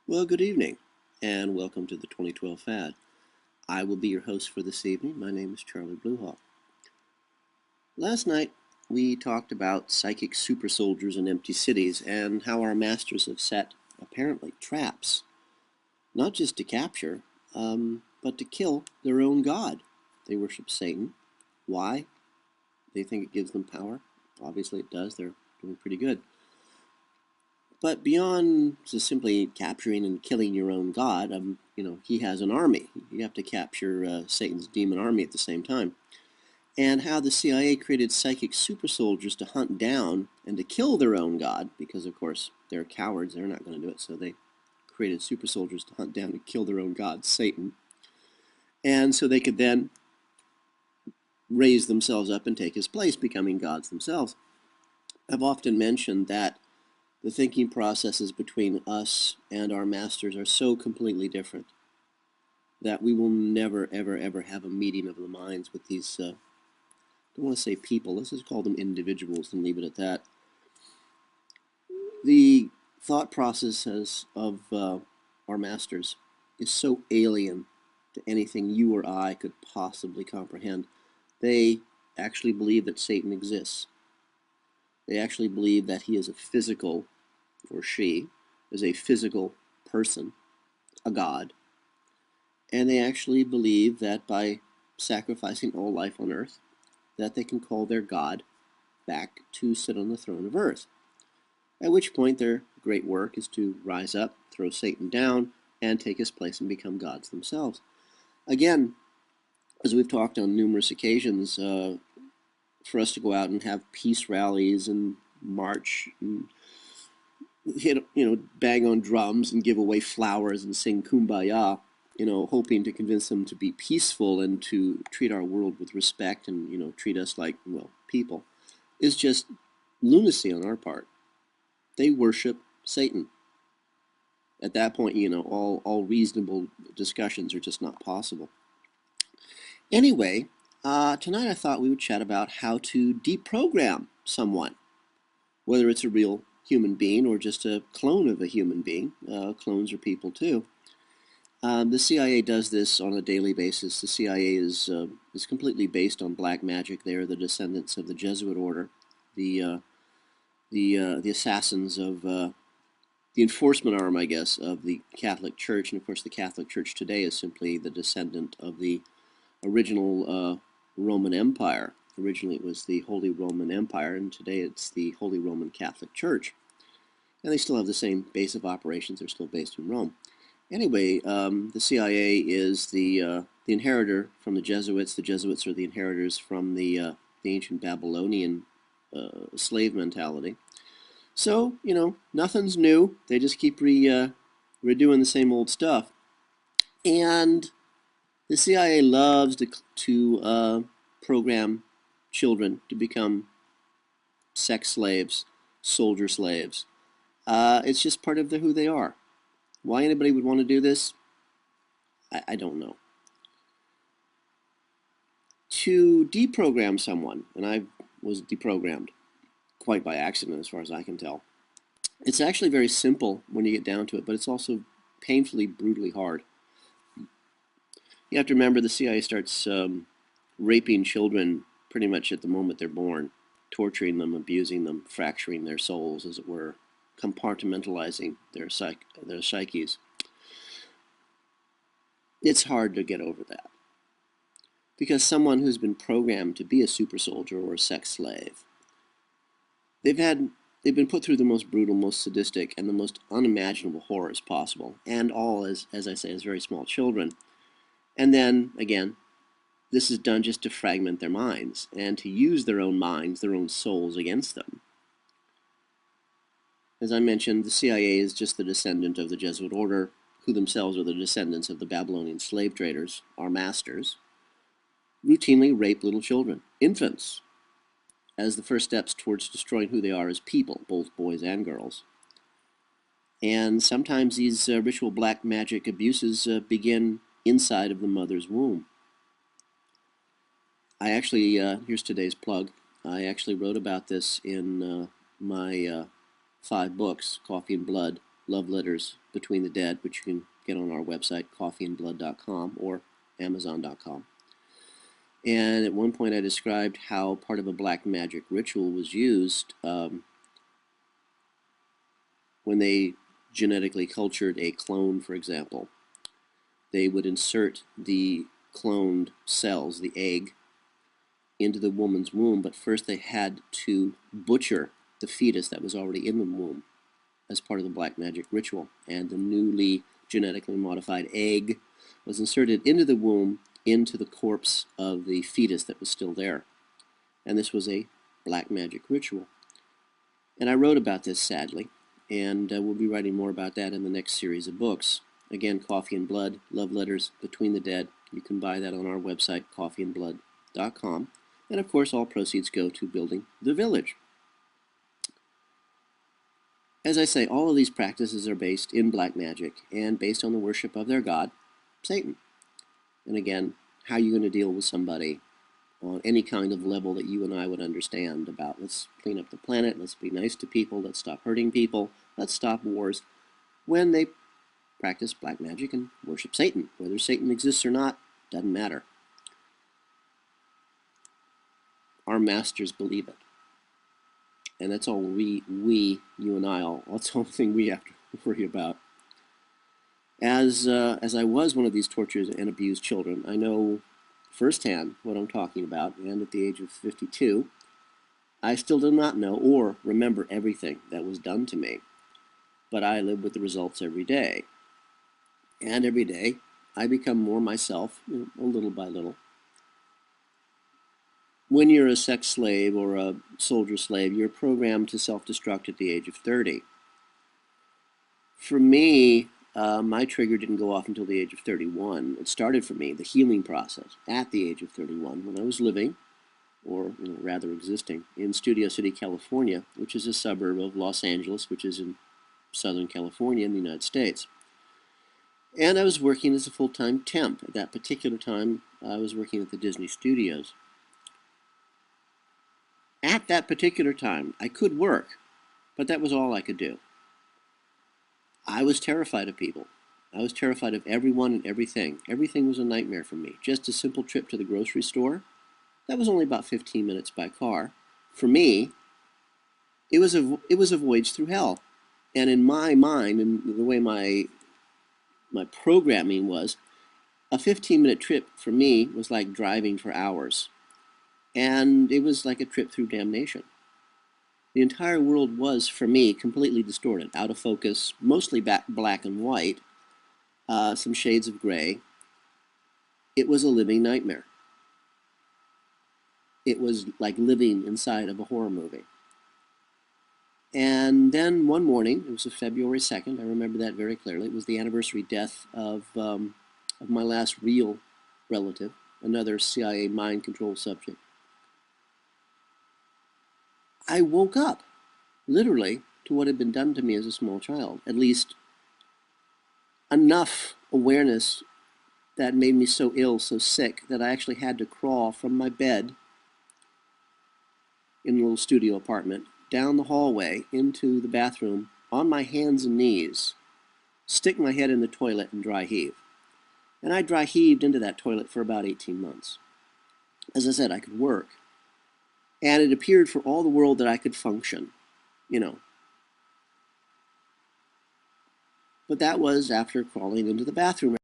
Well, good evening, and welcome to the 2012 Fad. I will be your host for this evening. My name is Charlie Bluehawk. Last night, we talked about psychic super soldiers in empty cities and how our masters have set, apparently, traps, not just to capture, but to kill their own god. They worship Satan. Why? They think it gives them power. Obviously, it does. They're doing pretty good. But beyond just simply capturing and killing your own god, he has an army. You have to capture Satan's demon army at the same time. And how the CIA created psychic super soldiers to hunt down and to kill their own god, because of course they're cowards, they're not going to do it, so they created super soldiers to hunt down and kill their own god, Satan. And so they could then raise themselves up and take his place, becoming gods themselves. I've often mentioned that the thinking processes between us and our masters are so completely different that we will never, ever, ever have a meeting of the minds with these, I don't want to say people, let's just call them individuals and leave it at that. The thought processes of our masters is so alien to anything you or I could possibly comprehend. They actually believe that Satan exists. They actually believe that he is a physical, or she is a physical person, a god. And they actually believe that by sacrificing all life on earth, that they can call their god back to sit on the throne of earth. At which point their great work is to rise up, throw Satan down, and take his place and become gods themselves. Again, as we've talked on numerous occasions, for us to go out and have peace rallies and march and bang on drums and give away flowers and sing kumbaya, hoping to convince them to be peaceful and to treat our world with respect and, treat us like, people, is just lunacy on our part. They worship Satan. At that point, all reasonable discussions are just not possible. Anyway, tonight I thought we would chat about how to deprogram someone, whether it's a real human being or just a clone of a human being. Clones are people too. The CIA does this on a daily basis. The CIA is completely based on black magic. They are the descendants of the Jesuit order, the assassins of the enforcement arm, I guess, of the Catholic Church. And of course, the Catholic Church today is simply the descendant of the original Roman Empire. Originally it was the Holy Roman Empire, and today it's the Holy Roman Catholic Church. And they still have the same base of operations. They're still based in Rome. Anyway, the CIA is the inheritor from the Jesuits. The Jesuits are the inheritors from the ancient Babylonian slave mentality. So, nothing's new. They just keep redoing the same old stuff. And the CIA loves to program children to become sex slaves, soldier slaves. It's just part of who they are. Why anybody would want to do this, I don't know. To deprogram someone, and I was deprogrammed quite by accident as far as I can tell, it's actually very simple when you get down to it, but it's also painfully, brutally hard. You have to remember the CIA starts raping children pretty much at the moment they're born, torturing them, abusing them, fracturing their souls, as it were, compartmentalizing their psyches. It's hard to get over that. Because someone who's been programmed to be a super soldier or a sex slave, they've been put through the most brutal, most sadistic, and the most unimaginable horrors possible, and all, as I say, as very small children. And then, again, this is done just to fragment their minds and to use their own minds, their own souls against them. As I mentioned, the CIA is just the descendant of the Jesuit order, who themselves are the descendants of the Babylonian slave traders, our masters, routinely rape little children, infants, as the first steps towards destroying who they are as people, both boys and girls. And sometimes these ritual black magic abuses begin inside of the mother's womb. I actually, here's today's plug, I actually wrote about this in my 5 books, Coffee and Blood, Love Letters Between the Dead, which you can get on our website, coffeeandblood.com or amazon.com. And at one point I described how part of a black magic ritual was used when they genetically cultured a clone, for example. They would insert the cloned cells, the egg, into the woman's womb, but first they had to butcher the fetus that was already in the womb as part of the black magic ritual. And the newly genetically modified egg was inserted into the womb, into the corpse of the fetus that was still there. And this was a black magic ritual. And I wrote about this, sadly, and we'll be writing more about that in the next series of books. Again, Coffee and Blood, Love Letters Between the Dead. You can buy that on our website, coffeeandblood.com. And of course, all proceeds go to building the village. As I say, all of these practices are based in black magic and based on the worship of their god, Satan. And again, how are you going to deal with somebody on any kind of level that you and I would understand about, let's clean up the planet, let's be nice to people, let's stop hurting people, let's stop wars, when they practice black magic and worship Satan. Whether Satan exists or not, doesn't matter. Our masters believe it. And that's all you and I, that's the only thing we have to worry about. As I was one of these tortured and abused children, I know firsthand what I'm talking about, and at the age of 52, I still do not know or remember everything that was done to me, but I live with the results every day. And every day, I become more myself, a little by little. When you're a sex slave or a soldier slave, you're programmed to self-destruct at the age of 30. For me, my trigger didn't go off until the age of 31. It started for me, the healing process, at the age of 31, when I was living, or rather existing, in Studio City, California, which is a suburb of Los Angeles, which is in Southern California in the United States. And I was working as a full-time temp. At that particular time, I was working at the Disney Studios. At that particular time, I could work, but that was all I could do. I was terrified of people. I was terrified of everyone and everything. Everything was a nightmare for me. Just a simple trip to the grocery store, that was only about 15 minutes by car. For me, it was a voyage through hell. And in my mind, and the way my programming was, a 15-minute trip for me was like driving for hours. And it was like a trip through damnation. The entire world was, for me, completely distorted, out of focus, mostly black and white, some shades of gray. It was a living nightmare. It was like living inside of a horror movie. And then one morning, it was February 2nd, I remember that very clearly, it was the anniversary death of my last real relative, another CIA mind control subject. I woke up, literally, to what had been done to me as a small child. At least enough awareness that made me so ill, so sick, that I actually had to crawl from my bed in a little studio apartment, down the hallway, into the bathroom, on my hands and knees, stick my head in the toilet and dry heave. And I dry heaved into that toilet for about 18 months. As I said, I could work. And it appeared for all the world that I could function, But that was after crawling into the bathroom